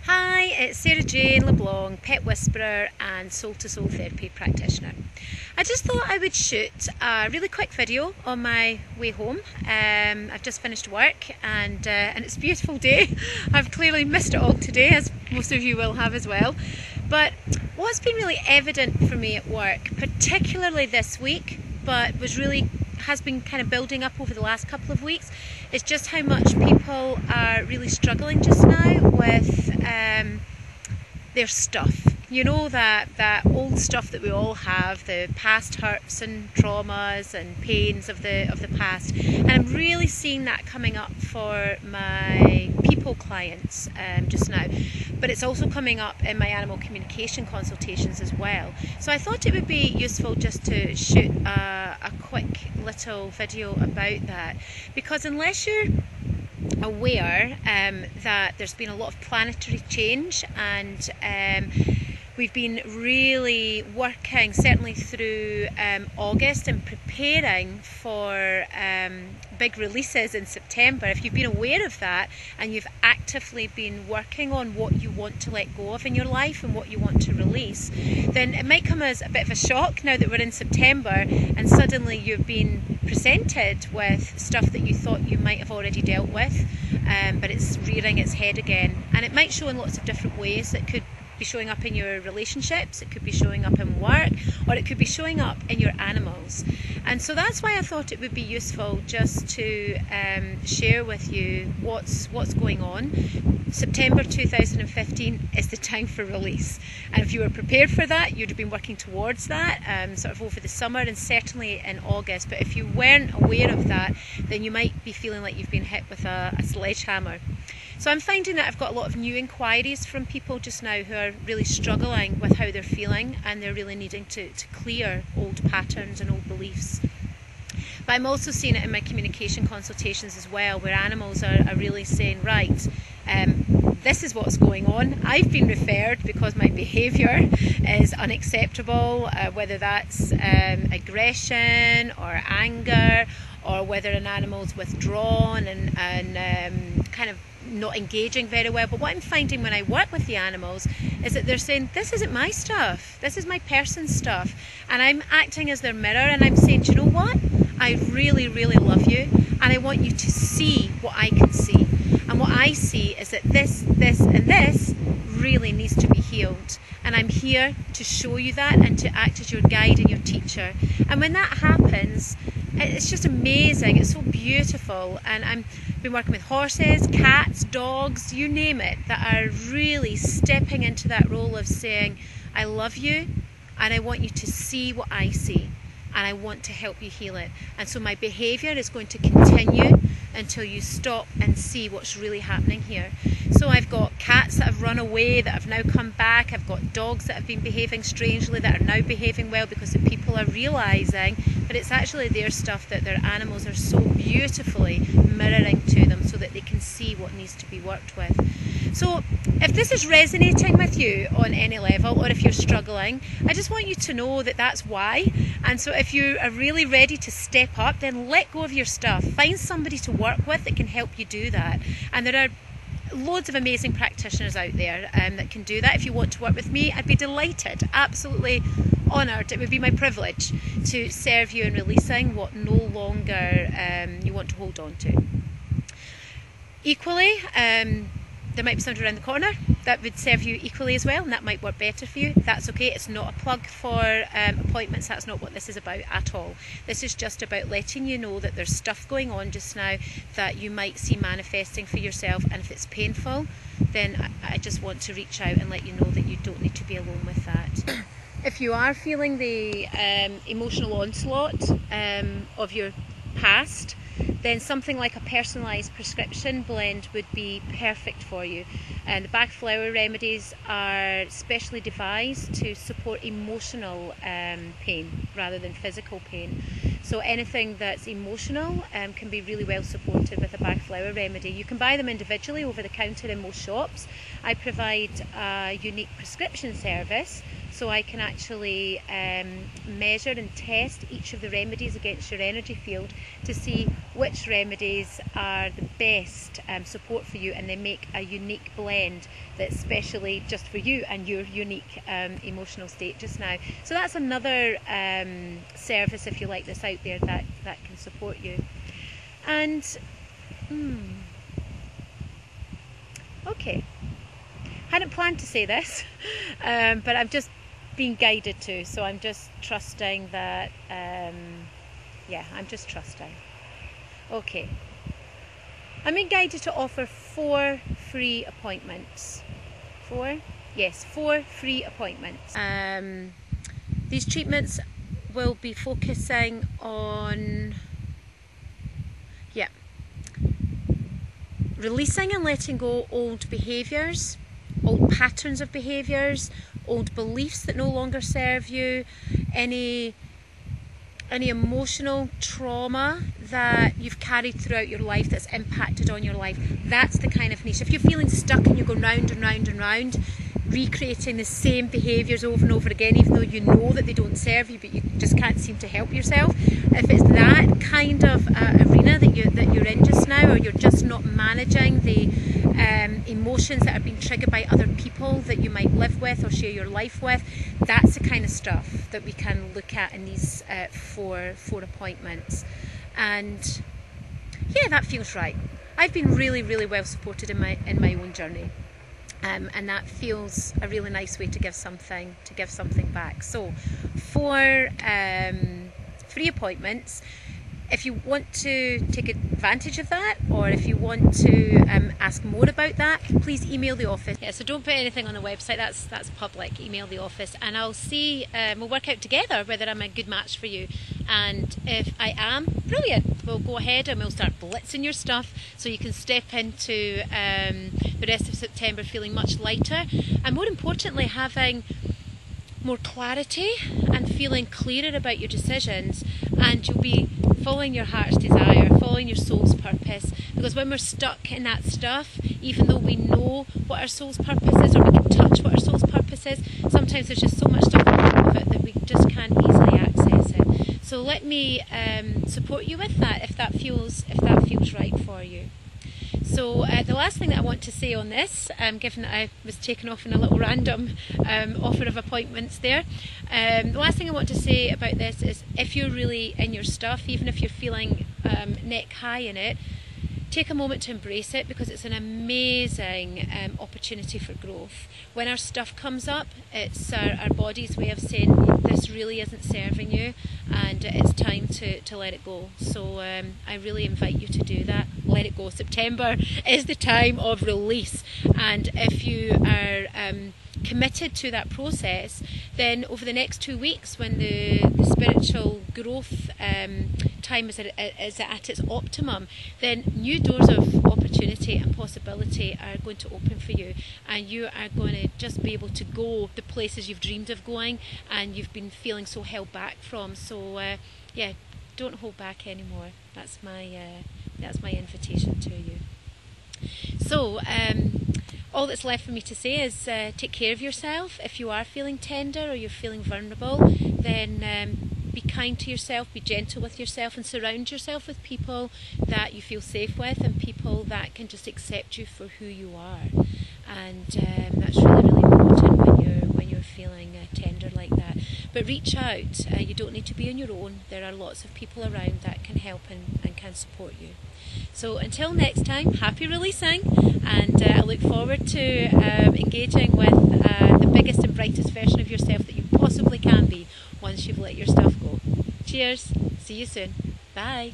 Hi, it's Sarah Jane LeBlanc, pet whisperer and soul-to-soul therapy practitioner. I just thought I would shoot a really quick video on my way home. I've just finished work and it's a beautiful day. I've clearly missed it all today, as most of you will have as well. But what's been really evident for me at work, particularly this week, but has been kind of building up over the last couple of weeks, is just how much people are really struggling just now with their stuff. You know, that old stuff that we all have, the past hurts and traumas and pains of the past. And I'm really seeing that coming up for my people clients just now. But it's also coming up in my animal communication consultations as well. So I thought it would be useful just to shoot a quick little video about that, because unless you're aware that there's been a lot of planetary change, and we've been really working, certainly through August, and preparing for big releases in September. If you've been aware of that and you've actively been working on what you want to let go of in your life and what you want to release, then it might come as a bit of a shock now that we're in September and suddenly you've been presented with stuff that you thought you might have already dealt with, but it's rearing its head again. And it might show in lots of different ways. It could be showing up in your relationships, it could be showing up in work, or it could be showing up in your animals. And so that's why I thought it would be useful just to share with you what's going on. September 2015 is the time for release, and if you were prepared for that, you'd have been working towards that sort of over the summer and certainly in August. But if you weren't aware of that, then you might be feeling like you've been hit with a sledgehammer. So I'm finding that I've got a lot of new inquiries from people just now who are really struggling with how they're feeling, and they're really needing to clear old patterns and old beliefs. But I'm also seeing it in my communication consultations as well, where animals are really saying, right, this is what's going on. I've been referred because my behaviour is unacceptable, whether that's aggression or anger, or whether an animal's withdrawn and kind of not engaging very well. But what I'm finding when I work with the animals is that they're saying, this isn't my stuff, this is my person's stuff, and I'm acting as their mirror, and I'm saying, do you know what, I really love you, and I want you to see what I can see, and what I see is that this and this really needs to be healed, and I'm here to show you that and to act as your guide and your teacher. And when that happens, it's just amazing, it's so beautiful. And I've been working with horses, cats, dogs, you name it, that are really stepping into that role of saying, I love you and I want you to see what I see, and I want to help you heal it. And so my behaviour is going to continue until you stop and see what's really happening here. So I've got cats that have run away that have now come back. I've got dogs that have been behaving strangely that are now behaving well, because the people are realising that it's actually their stuff that their animals are so beautifully mirroring to them, so that they can see what needs to be worked with. So if this is resonating with you on any level, or if you're struggling, I just want you to know that that's why. And so if you are really ready to step up, then let go of your stuff. Find somebody to work with that can help you do that. And there are loads of amazing practitioners out there that can do that. If you want to work with me, I'd be delighted, absolutely honoured. It would be my privilege to serve you in releasing what no longer you want to hold on to. Equally, there might be somebody around the corner that would serve you equally as well, and that might work better for you. That's okay. It's not a plug for appointments. That's not what this is about at all. This is just about letting you know that there's stuff going on just now that you might see manifesting for yourself, and if it's painful, then I just want to reach out and let you know that you don't need to be alone with that. If you are feeling the emotional onslaught of your past, then something like a personalised prescription blend would be perfect for you. And the Bach flower remedies are specially devised to support emotional pain rather than physical pain. So anything that's emotional can be really well supported with a Bach flower remedy. You can buy them individually over the counter in most shops. I provide a unique prescription service so I can actually measure and test each of the remedies against your energy field to see which remedies are the best support for you, and they make a unique blend that's specially just for you and your unique emotional state just now. So that's another service, if you like this, out there that can support you. And okay, hadn't planned to say this, but I've just been guided to, so I'm just trusting that, yeah, I'm just trusting. Okay, I'm being guided to offer 4 free appointments. 4? Yes, 4 free appointments. These treatments will be focusing on, yeah, releasing and letting go old behaviours, old patterns of behaviours, old beliefs that no longer serve you, any emotional trauma that you've carried throughout your life that's impacted on your life. That's the kind of niche. If you're feeling stuck and you go round and round and round, recreating the same behaviours over and over again, even though you know that they don't serve you, but you just can't seem to help yourself. If it's that kind of arena that you're in just now, or you're just not managing the emotions that are being triggered by other people that you might live with or share your life with, that's the kind of stuff that we can look at in these four appointments. And yeah, that feels right. I've been really, really well supported in my own journey. And that feels a really nice way to give something back. So 4 free appointments. If you want to take advantage of that, or if you want to ask more about that, please email the office. Yeah, so don't put anything on the website, that's public. Email the office and I'll see, we'll work out together whether I'm a good match for you. And if I am, brilliant, we'll go ahead and we'll start blitzing your stuff so you can step into the rest of September feeling much lighter, and more importantly having more clarity and feeling clearer about your decisions, and you'll be following your heart's desire, following your soul's purpose. Because when we're stuck in that stuff, even though we know what our soul's purpose is, or we can touch what our soul's purpose is, sometimes there's just so much stuff on top of it that we just can't easily access it. So let me support you with that if that feels right for you. So the last thing that I want to say on this, given that I was taken off in a little random offer of appointments there, the last thing I want to say about this is, if you're really in your stuff, even if you're feeling neck high in it, take a moment to embrace it, because it's an amazing opportunity for growth. When our stuff comes up, it's our body's way of saying this really isn't serving you and it's time to let it go. So I really invite you to do that. Let it go. September is the time of release, and if you are committed to that process, then over the next 2 weeks, when the spiritual growth time is at its optimum, then new doors of opportunity and possibility are going to open for you, and you are going to just be able to go the places you've dreamed of going and you've been feeling so held back from. So yeah, don't hold back anymore. That's my invitation to you. So all that's left for me to say is take care of yourself. If you are feeling tender or you're feeling vulnerable, then be kind to yourself, be gentle with yourself, and surround yourself with people that you feel safe with, and people that can just accept you for who you are. And that's really, really important when you're feeling tender like that. But reach out. You don't need to be on your own. There are lots of people around that can help and can support you. So until next time, happy releasing, and I look forward to engaging with the biggest and brightest version of yourself that you possibly can be once you've let your stuff go. Cheers. See you soon. Bye.